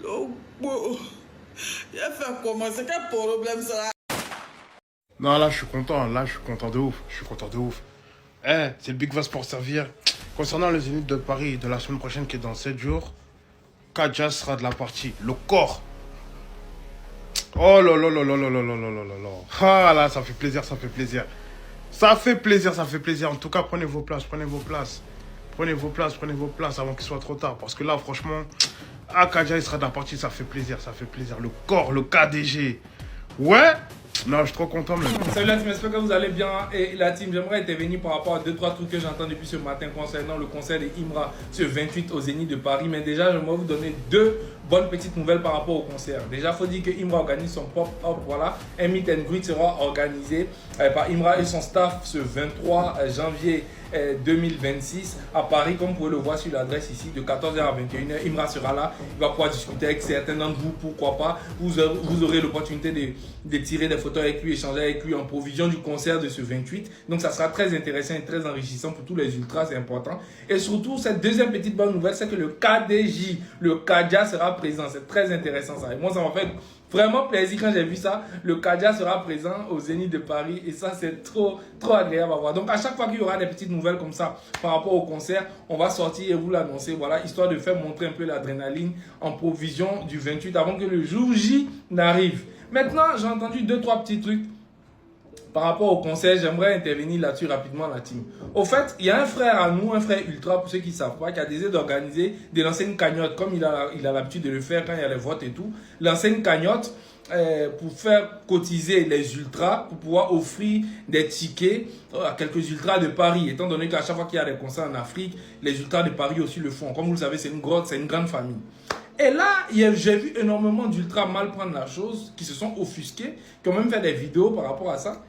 Bon, il a fait comment? C'est quel problème ça? Non, là, je suis content. Là, je suis content de ouf. Je suis content de ouf. Eh, c'est le Big Vass pour servir. Concernant le Zénith de Paris de la semaine prochaine qui est dans 7 jours, Kadja sera de la partie. Le corps. Oh là là là là là là là là là là là. Ah là, ça fait plaisir, ça fait plaisir. Ça fait plaisir, ça fait plaisir. En tout cas, prenez vos places, prenez vos places. Prenez vos places avant qu'il soit trop tard. Parce que là, franchement, Kadja, il sera de la partie, ça fait plaisir, ça fait plaisir. Le corps, le KDG. Ouais. Non, je suis trop content même. Salut la team, j'espère que vous allez bien. Et la team, j'aimerais intervenir par rapport à 2-3 trucs que j'entends depuis ce matin concernant le concert de Imra ce 28 au Zénith de Paris. Mais déjà, j'aimerais vous donner deux bonnes petites nouvelles par rapport au concert. Déjà, il faut dire que Imra organise son pop-up. Voilà, un meet and greet sera organisé par Imra et son staff ce 23 janvier 2026 à Paris, comme vous pouvez le voir sur l'adresse ici, de 14h à 21h. Imra sera là, il va pouvoir discuter avec certains d'entre vous, pourquoi pas. Vous aurez l'opportunité de tirer des photos avec lui, échanger avec lui en provision du concert de ce 28. Donc ça sera très intéressant et très enrichissant pour tous les ultras, c'est important. Et surtout, cette deuxième petite bonne nouvelle, c'est que le KDJ, le Kadja sera présent. C'est très intéressant ça. Et moi, ça m'a fait vraiment plaisir quand j'ai vu ça. Le Kadja sera présent au Zénith de Paris et ça, c'est trop agréable à voir. Donc, à chaque fois qu'il y aura des petites nouvelles comme ça par rapport au concert, on va sortir et vous l'annoncer. Voilà, histoire de faire montrer un peu l'adrénaline en provision du 28 avant que le jour J n'arrive. Maintenant, j'ai entendu 2-3 petits trucs par rapport au concert. J'aimerais intervenir là-dessus rapidement, la team. Au fait, il y a un frère à nous, un frère ultra, pour ceux qui ne savent pas, qui a décidé d'organiser, de lancer une cagnotte, comme il a l'habitude de le faire quand il y a les votes et tout. Lancer une cagnotte pour faire cotiser les ultras, pour pouvoir offrir des tickets à quelques ultras de Paris, étant donné qu'à chaque fois qu'il y a des concerts en Afrique, les ultras de Paris aussi le font. Comme vous le savez, c'est une grande famille. Et là, j'ai vu énormément d'ultras mal prendre la chose, qui se sont offusqués, qui ont même fait des vidéos par rapport à ça.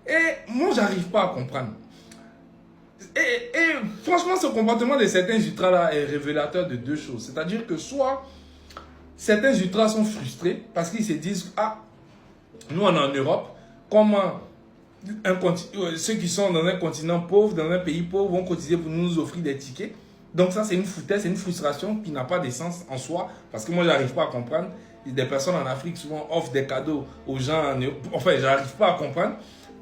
Et moi, j'arrive pas à comprendre. Et franchement, ce comportement de certains ultras là est révélateur de deux choses. C'est-à-dire que soit certains ultras sont frustrés parce qu'ils se disent, ah, nous on est en Europe, comment ceux qui sont dans un continent pauvre, dans un pays pauvre, vont cotiser pour nous offrir des tickets. Donc ça, c'est une foutaise, c'est une frustration qui n'a pas d'essence en soi. Parce que moi, j'arrive pas à comprendre. Des personnes en Afrique souvent offrent des cadeaux aux gens. Enfin, j'arrive pas à comprendre.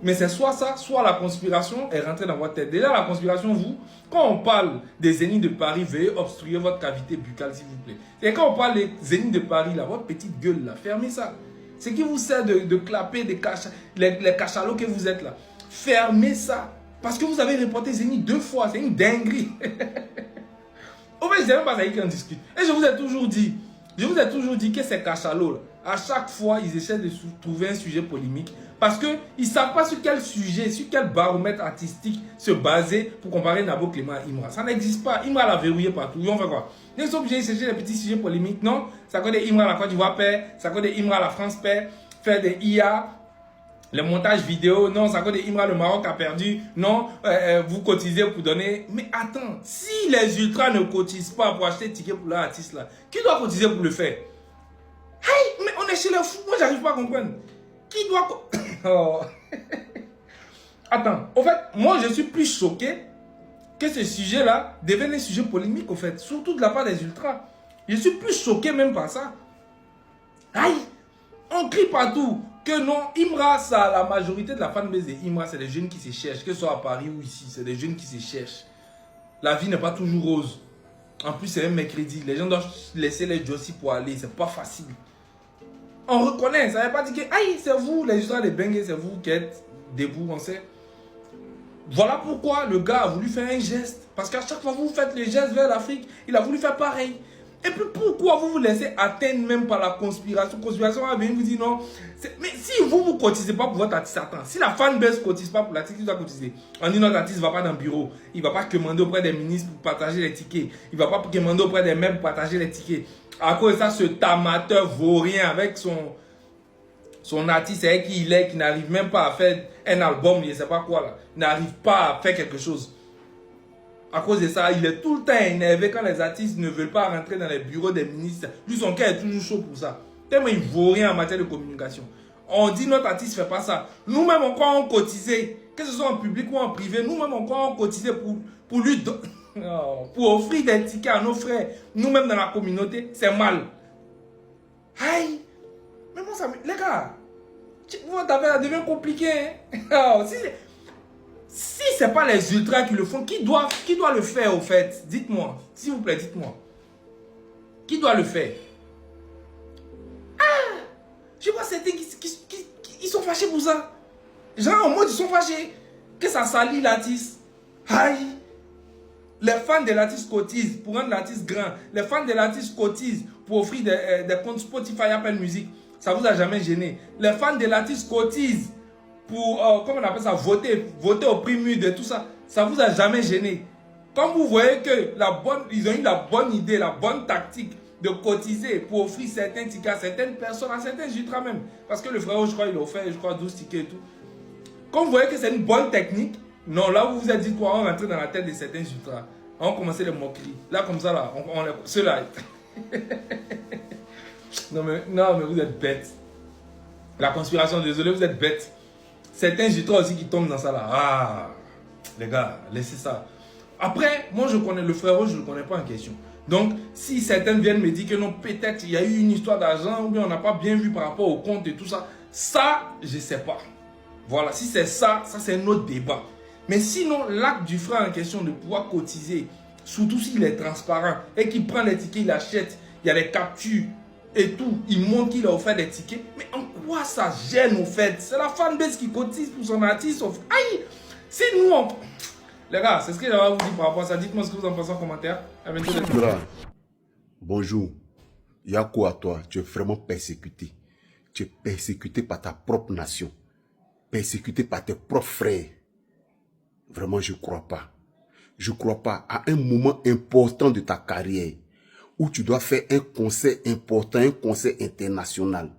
Mais c'est soit ça, soit la conspiration est rentrée dans votre tête. Déjà, la conspiration, vous, quand on parle des Zéniths de Paris, veuillez obstruer votre cavité buccale, s'il vous plaît. Et quand on parle des Zéniths de Paris, là, votre petite gueule, là, fermez ça. C'est qui vous sert de clapper les cachalots que vous êtes là. Fermez ça. Parce que vous avez reporté Zénith 2 fois. C'est une dinguerie. Au fait, je ne sais même pas avec qui on discute. Et je vous ai toujours dit que ces cachalots, là, à chaque fois, ils essaient de trouver un sujet polémique. Parce qu'ils ne savent pas sur quel sujet, sur quel baromètre artistique se baser pour comparer Nabo Clément à Imra. Ça n'existe pas. Imra l'a verrouillé partout. Et on fait quoi? Ils sont obligés de chercher des petits sujets polémiques. Non, ça cause de Imra la Côte d'Ivoire perd, ça cause de Imra la France perd, faire des IA, les montages vidéo, non, ça cause de Imra le Maroc a perdu, non, vous cotisez pour donner. Mais attends, si les ultras ne cotisent pas pour acheter des tickets pour leur artiste là, qui doit cotiser pour le faire? Hey, mais on est chez les fous, moi j'arrive pas à comprendre. Qui doit... Oh. Attends, au fait, moi je suis plus choqué que ce sujet-là devienne un sujet polémique, au fait, surtout de la part des ultras. Je suis plus choqué même par ça. Aïe, on crie partout que non, Imra, ça, la majorité de la fanbase de Imra, c'est des jeunes qui se cherchent, que ce soit à Paris ou ici, c'est des jeunes qui se cherchent. La vie n'est pas toujours rose. En plus, c'est un mercredi, les gens doivent laisser les jossis pour aller, c'est pas facile. On reconnaît, ça ne veut pas dire que aïe, c'est vous, les histoires de Bengue, c'est vous qui êtes debout, on sait. Voilà pourquoi le gars a voulu faire un geste. Parce qu'à chaque fois que vous faites les gestes vers l'Afrique, il a voulu faire pareil. Et puis pourquoi vous vous laissez atteindre même par la conspiration? Conspiration va venir vous dire non. Mais si vous ne cotisez pas pour votre artiste, attends, si la fanbase ne cotise pas pour l'artiste, qui doit cotiser? On dit notre artiste ne va pas dans le bureau. Il ne va pas commander auprès des ministres pour partager les tickets. Il ne va pas commander auprès des maires pour partager les tickets. À cause de ça, ce amateur vaurien avec son artiste avec qui il est, qui n'arrive même pas à faire un album, je ne sais pas quoi là, n'arrive pas à faire quelque chose. À cause de ça, il est tout le temps énervé quand les artistes ne veulent pas rentrer dans les bureaux des ministres. Lui, son cœur est toujours chaud pour ça. Tellement il ne vaut rien en matière de communication. On dit notre artiste ne fait pas ça. Nous-mêmes, encore on cotisait, que ce soit en public ou en privé, nous-mêmes encore on cotisait pour lui pour offrir des tickets à nos frères. Nous-mêmes dans la communauté, c'est mal. Aïe. Mais moi, les gars, votre affaire devient compliquée. Hein? Oh, si ce n'est pas les ultras qui le font, qui doit le faire au fait? Dites-moi, s'il vous plaît, dites-moi. Qui doit le faire? Ah! Je vois certains qui sont fâchés pour ça. Genre, en mode, ils sont fâchés. Que ça salit l'artiste. Aïe! Les fans de l'artiste cotisent pour rendre l'artiste grand. Les fans de l'artiste cotisent pour offrir des comptes Spotify, Apple Music. Ça vous a jamais gêné. Les fans de l'artiste cotisent pour, comment on appelle ça, voter au prix MUD et tout ça. Ça vous a jamais gêné. Quand vous voyez que ils ont eu la bonne idée, la bonne tactique de cotiser pour offrir certains tickets à certaines personnes, à certains ultras même. Parce que le frère, je crois, il a offert, 12 tickets et tout. Quand vous voyez que c'est une bonne technique, non, là vous vous êtes dit, toi, on rentre dans la tête de certains ultras. On commençait les moqueries. Là, comme ça, là, ceux-là. non, mais vous êtes bêtes. La conspiration, désolé, vous êtes bêtes. Certains ultras aussi qui tombent dans ça, là. Ah, les gars, laissez ça. Après, moi, je connais le frérot, je ne le connais pas en question. Donc, si certains viennent me dire que non, peut-être il y a eu une histoire d'argent, ou bien on n'a pas bien vu par rapport au compte et tout ça, ça, je ne sais pas. Voilà, si c'est ça, c'est un autre débat. Mais sinon, l'acte du frère en question de pouvoir cotiser, surtout s'il est transparent et qu'il prend les tickets, il achète, il y a les captures et tout, il montre qu'il a offert des tickets. Mais en quoi ça gêne au fait? C'est la fanbase qui cotise pour son artiste. Aïe! Si nous, les gars, c'est ce que j'avais à vous dire par rapport à ça. Dites-moi ce que vous en pensez en commentaire. Bonjour. Yako à toi, tu es vraiment persécuté. Tu es persécuté par ta propre nation. Persécuté par tes propres frères. Vraiment, je ne crois pas. Je ne crois pas. À un moment important de ta carrière, où tu dois faire un concert important, un concert international,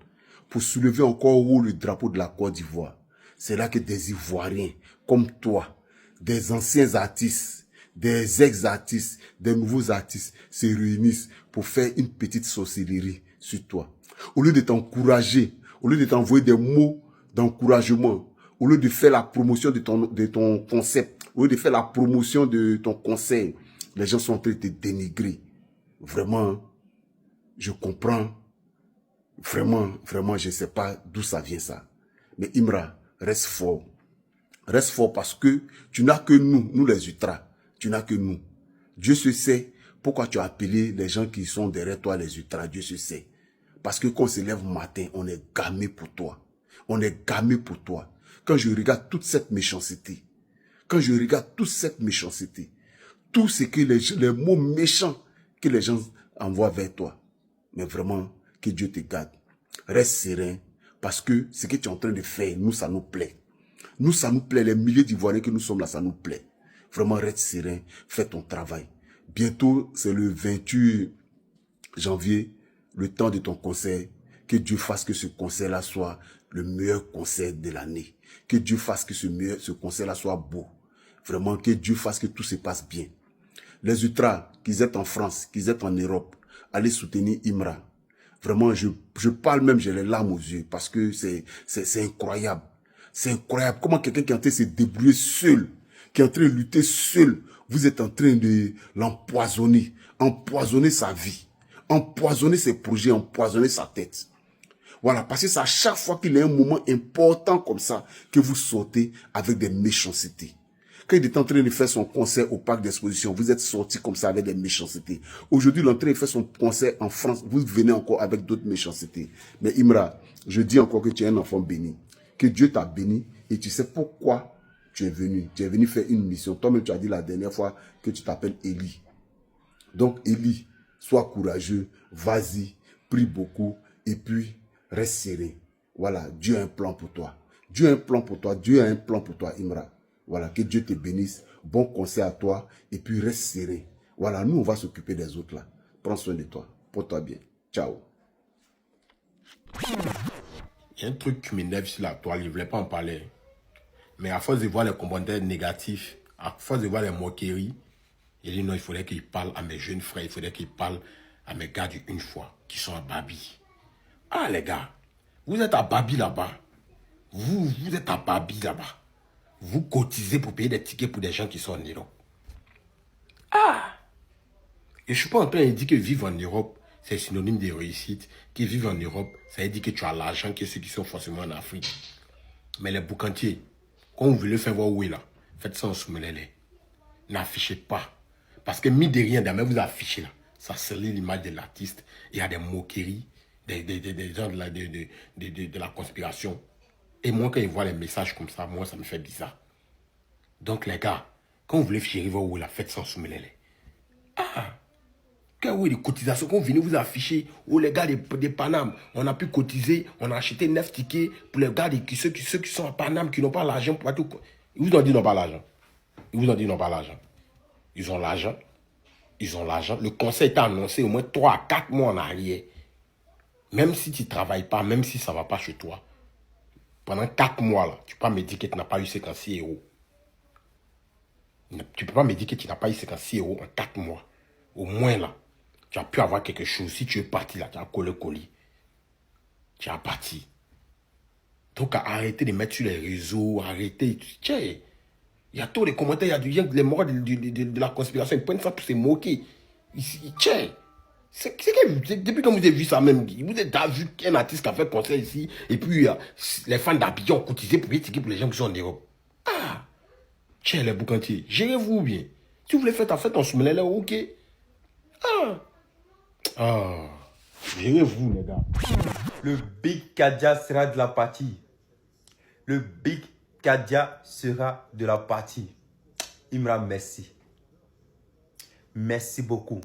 pour soulever encore haut le drapeau de la Côte d'Ivoire. C'est là que des Ivoiriens, comme toi, des anciens artistes, des ex-artistes, des nouveaux artistes, se réunissent pour faire une petite sorcellerie sur toi. Au lieu de t'encourager, au lieu de t'envoyer des mots d'encouragement, au lieu de faire la promotion de ton concept, au lieu de faire la promotion de ton conseil, les gens sont en train de te dénigrer. Vraiment, je comprends. Vraiment, je ne sais pas d'où ça vient ça. Mais Imra, reste fort. Reste fort parce que tu n'as que nous les ultras. Tu n'as que nous. Dieu se sait pourquoi tu as appelé les gens qui sont derrière toi les ultras. Dieu se sait. Parce que quand on se lève au matin, on est gamé pour toi. On est gamé pour toi. Quand je regarde toute cette méchanceté, tout ce que les mots méchants que les gens envoient vers toi, mais vraiment, que Dieu te garde. Reste serein, parce que ce que tu es en train de faire, nous, ça nous plaît. Nous, ça nous plaît. Les milliers d'Ivoiriens que nous sommes là, ça nous plaît. Vraiment, reste serein, fais ton travail. Bientôt, c'est le 28 janvier, le temps de ton concert. Que Dieu fasse que ce concert-là soit le meilleur concert de l'année. Que Dieu fasse que ce concert-là soit beau. Vraiment, que Dieu fasse que tout se passe bien. Les ultras, qu'ils aient en France, qu'ils aient en Europe, allez soutenir Imra. Vraiment, je parle même, j'ai les larmes aux yeux, parce que c'est incroyable. C'est incroyable. Comment quelqu'un qui est en train de se débrouiller seul, qui est en train de lutter seul, vous êtes en train de l'empoisonner. Empoisonner sa vie. Empoisonner ses projets, empoisonner sa tête. Voilà, parce que c'est à chaque fois qu'il y a un moment important comme ça que vous sortez avec des méchancetés. Quand il est en train de faire son concert au parc d'exposition, vous êtes sortis comme ça avec des méchancetés. Aujourd'hui, il est en train de faire son concert en France, vous venez encore avec d'autres méchancetés. Mais Imra, je dis encore que tu es un enfant béni. Que Dieu t'a béni et tu sais pourquoi tu es venu. Tu es venu faire une mission. Toi-même, tu as dit la dernière fois que tu t'appelles Élie. Donc, Élie, sois courageux, vas-y, prie beaucoup et puis reste serré. Voilà, Dieu a un plan pour toi. Dieu a un plan pour toi. Dieu a un plan pour toi, Imra. Voilà, que Dieu te bénisse. Bon conseil à toi et puis reste serré. Voilà, nous, on va s'occuper des autres là. Prends soin de toi. Porte-toi bien. Ciao. Il y a un truc qui m'énerve sur la toile, je ne voulais pas en parler. Mais à force de voir les commentaires négatifs, à force de voir les moqueries, il dit non, il faudrait qu'il parle à mes jeunes frères, il faudrait qu'il parle à mes gars d'une fois, qui sont à Babi. Ah les gars, vous êtes à Babi là-bas. Vous êtes à Babi là-bas. Vous cotisez pour payer des tickets pour des gens qui sont en Europe. Ah! Et je ne suis pas en train de dire que vivre en Europe, c'est synonyme de réussite. Qui vivent en Europe, ça veut dire que tu as l'argent que ceux qui sont forcément en Afrique. Mais les boucantiers, quand vous voulez faire voir où est là, faites ça en Soumelele. N'affichez pas. Parce que mis de rien, même vous affichez là, ça salit l'image de l'artiste. Il y a des moqueries, des gens de la conspiration. Et moi, quand je vois les messages comme ça, moi, ça me fait bizarre. Donc, les gars, quand vous voulez chérir voir où est là, faites ça en Soumelele. Ah! Quand oui, les cotisations, quand vous venez vous afficher, oh les gars des Paname, on a pu cotiser, on a acheté 9 tickets pour les gars, ceux qui sont à Paname, qui n'ont pas l'argent pour tout. Ils vous ont dit non pas l'argent. Ils vous ont dit non pas l'argent. Ils ont l'argent. Ils ont l'argent. Le conseil t'a annoncé au moins 3 à 4 mois en arrière. Même si tu ne travailles pas, même si ça ne va pas chez toi, pendant 4 mois, là, tu ne peux pas me dire que tu n'as pas eu 56 euros. Tu ne peux pas me dire que tu n'as pas eu 56 euros en 4 mois. Au moins là. Tu as pu avoir quelque chose. Si tu es parti là, tu as collé colis. Tu as parti. Donc, arrêtez de mettre sur les réseaux. Arrêtez. Tiens, il y a tous les commentaires. Il y a du gens, les morts de la conspiration. Ils prennent ça pour se moquer. Tiens, c'est que depuis que vous avez vu ça même, vous avez vu qu'un artiste qui a fait concert ici. Et puis, les fans d'Abidjan ont cotisé pour les gens qui sont en Europe. Ah, tiens, les boucantiers, gérez-vous bien. Si vous voulez faire ta fête en Soumelele, ok. Ah, gérez-vous, les gars. Le Big Kadia sera de la partie. Le Big Kadia sera de la partie. Imra, merci. Merci beaucoup.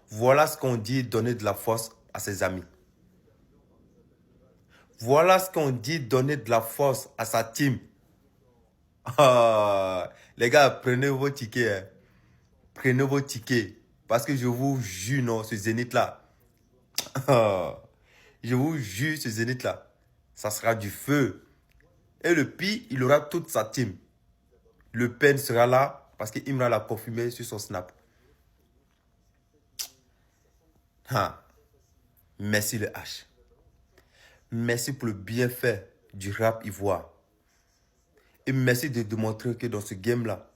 Voilà ce qu'on dit, donner de la force à ses amis. Voilà ce qu'on dit, donner de la force à sa team. Ah, les gars, prenez vos tickets. Hein. Prenez vos tickets. Parce que je vous jure, non, ce zénith-là. Je vous jure, ce zénith-là. Ça sera du feu. Et le pire, il aura toute sa team. Le Pen sera là parce qu'Imra l'a confirmé sur son snap. Merci le H. Merci pour le bienfait du rap ivoire. Et merci de démontrer que dans ce game-là,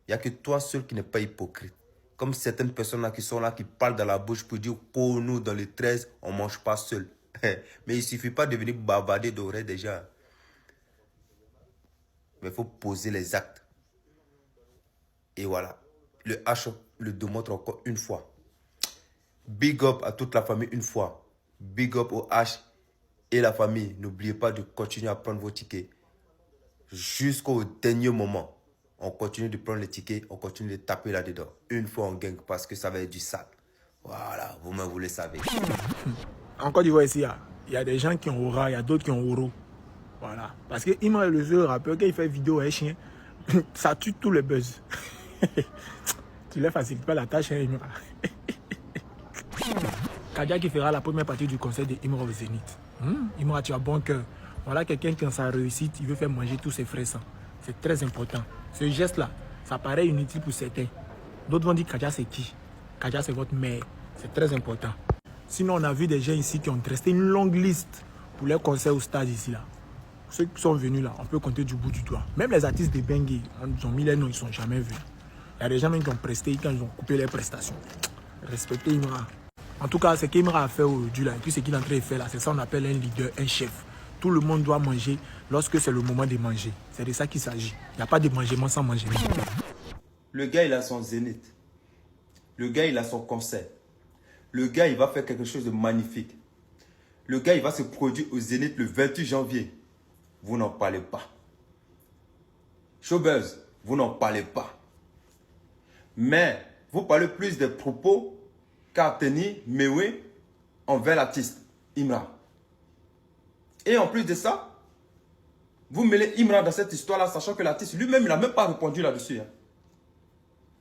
il n'y a que toi seul qui n'est pas hypocrite. Comme certaines personnes là qui sont là, qui parlent dans la bouche pour dire pour nous, dans les 13, on ne mange pas seul. Mais il ne suffit pas de venir bavarder d'oreilles déjà. Mais il faut poser les actes. Et voilà. Le H le démontre encore une fois. Big up à toute la famille une fois. Big up au H et la famille. N'oubliez pas de continuer à prendre vos tickets. Jusqu'au dernier moment. On continue de prendre les tickets, on continue de taper là-dedans. Une fois on gagne parce que ça va être du sale. Voilà, vous-même vous le savez. En Côte d'Ivoire ici, il y a des gens qui ont aura, il y a d'autres qui ont euro. Voilà. Parce que Imra le seul rappeur, quand il fait vidéo avec chien, ça tue tous les buzz. Tu ne facilites pas la tâche, hein, Imra. Kadia qui fera la première partie du concert de Imra au Zénith. Imra, tu as bon cœur. Voilà quelqu'un qui, en sa réussite, il veut faire manger tous ses frères sans. C'est très important. Ce geste-là, ça paraît inutile pour certains. D'autres vont dire Kadia c'est qui? Kadia c'est votre mère. C'est très important. Sinon, on a vu des gens ici qui ont resté une longue liste pour les concerts au stade ici là. Ceux qui sont venus là, on peut compter du bout du doigt. Même les artistes de Bengue, ils ont mis les noms, ils ne sont jamais venus. Il y a des gens même qui ont presté quand ils ont coupé les prestations. Respectez Imra. En tout cas, ce qu'Imra a fait aujourd'hui là, et puis ce qu'il est en train de faire là, c'est ça qu'on appelle un leader, un chef. Tout le monde doit manger lorsque c'est le moment de manger. C'est de ça qu'il s'agit. Il n'y a pas de mangement sans manger. Le gars, il a son zénith. Le gars, il a son concert. Le gars, il va faire quelque chose de magnifique. Le gars, il va se produire au Zénith le 28 janvier. Vous n'en parlez pas. Showbuzz, vous n'en parlez pas. Mais vous parlez plus des propos qu'a tenu Mewe envers l'artiste Imra. Et en plus de ça, vous mêlez Imra dans cette histoire-là, sachant que l'artiste lui-même, il n'a même pas répondu là-dessus. Hein.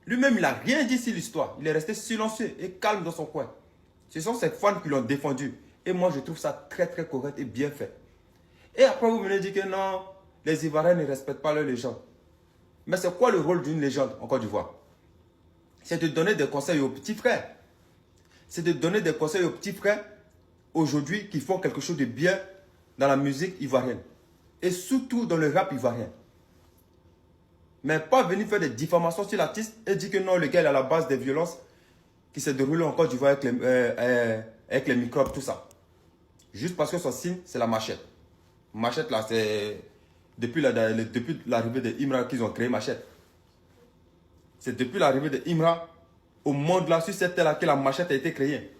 Lui-même, il n'a rien dit sur l'histoire. Il est resté silencieux et calme dans son coin. Ce sont ses fans qui l'ont défendu. Et moi, je trouve ça très, très correct et bien fait. Et après, vous venez dire que non, les Ivoiriens ne respectent pas leur légende. Mais c'est quoi le rôle d'une légende en Côte d'Ivoire? C'est de donner des conseils aux petits frères. C'est de donner des conseils aux petits frères aujourd'hui qui font quelque chose de bien dans la musique ivoirienne. Et surtout dans le rap ivoirien. Mais pas venir faire des diffamations sur l'artiste et dire que non, le gars est à la base des violences. qui s'est déroulé en Côte d'Ivoire avec les microbes, tout ça. Juste parce que son signe, c'est la machette. Machette, là, c'est depuis l'arrivée de Imra qu'ils ont créé Machette. C'est depuis l'arrivée de Imra au monde, là, sur cette terre-là, que la machette a été créée.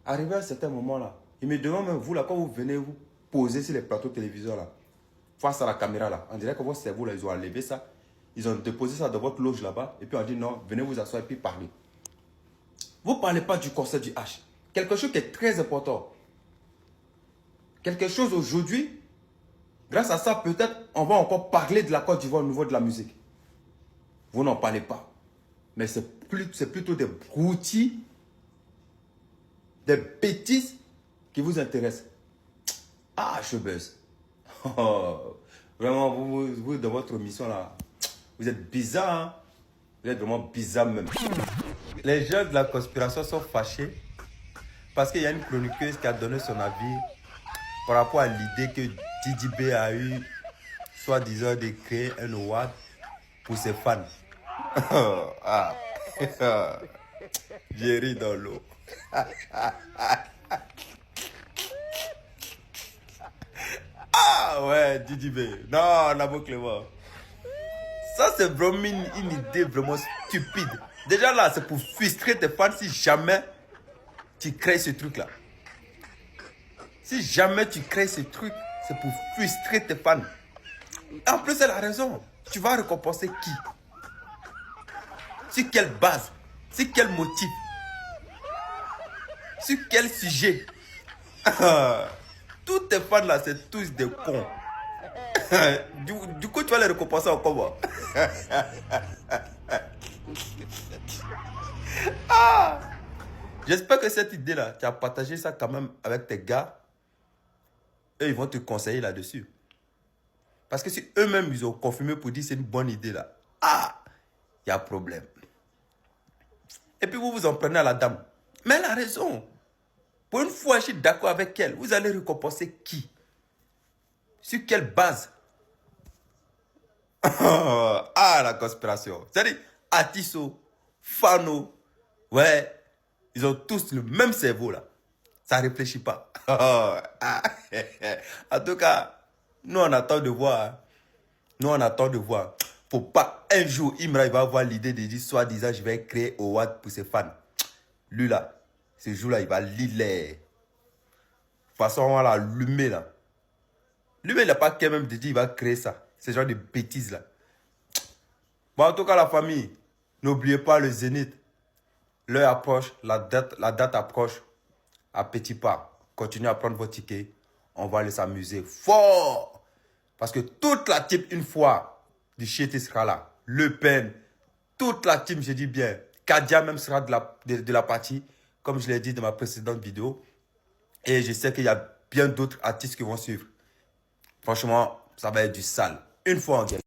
Arrivé à un certain moment, là, il me demande même, vous, là, quand vous venez vous poser sur les plateaux téléviseurs, là, face à la caméra, là, on dirait que votre cerveau, là, ils ont enlevé ça. Ils ont déposé ça dans votre loge là-bas. Et puis on dit non, venez vous asseoir et puis parler. Vous ne parlez pas du concert du H. Quelque chose qui est très important. Quelque chose aujourd'hui, grâce à ça, peut-être, on va encore parler de la Côte d'Ivoire au niveau de la musique. Vous n'en parlez pas. Mais c'est plutôt des broutilles, des bêtises qui vous intéressent. Ah, je buzz. Vraiment, vous, dans votre mission là, vous êtes bizarre, hein? Vous êtes vraiment bizarre même. Les gens de la conspiration sont fâchés parce qu'il y a une chroniqueuse qui a donné son avis par rapport à l'idée que Didi B a eu, soi-disant, de créer un award pour ses fans. Ah. J'ai ri dans l'eau. Ah ouais, Didi B. Non, Nabo Clément. Ça, c'est vraiment une idée vraiment stupide. Déjà là, c'est pour frustrer tes fans si jamais tu crées ce truc-là. Si jamais tu crées ce truc, c'est pour frustrer tes fans. Et en plus, elle a raison. Tu vas récompenser qui? Sur quelle base? Sur quel motif? Sur quel sujet? Tous tes fans là, c'est tous des cons. Du coup, tu vas les récompenser en comment? Ah! J'espère que cette idée-là, tu as partagé ça quand même avec tes gars. Eux, ils vont te conseiller là-dessus. Parce que si eux-mêmes, ils ont confirmé pour dire que c'est une bonne idée là, ah, il y a problème. Et puis vous vous en prenez à la dame. Mais elle a raison. Pour une fois, je suis d'accord avec elle. Vous allez récompenser qui? Sur quelle base? Ah, la conspiration. C'est-à-dire, Atisso, Fano, ouais, ils ont tous le même cerveau là. Ça ne réfléchit pas. En tout cas, nous on attend de voir. Nous on attend de voir. Faut pas un jour, Imra il va avoir l'idée de dire, soi-disant, je vais créer Awad pour ses fans. Lui là, ce jour-là, il va l'îler. De toute façon, on va l'allumer là. Lui, il n'a pas qu'à même de dire il va créer ça. Ce genre de bêtises là. Bon, en tout cas, la famille, n'oubliez pas le Zénith. L'heure approche, la date approche à petits pas. Continuez à prendre vos tickets. On va aller s'amuser fort. Parce que toute la team, une fois, du shit sera là. Le Pen, toute la team, je dis bien. Kadia même sera de la partie, comme je l'ai dit dans ma précédente vidéo. Et je sais qu'il y a bien d'autres artistes qui vont suivre. Franchement, ça va être du sale. Une fois en guerre.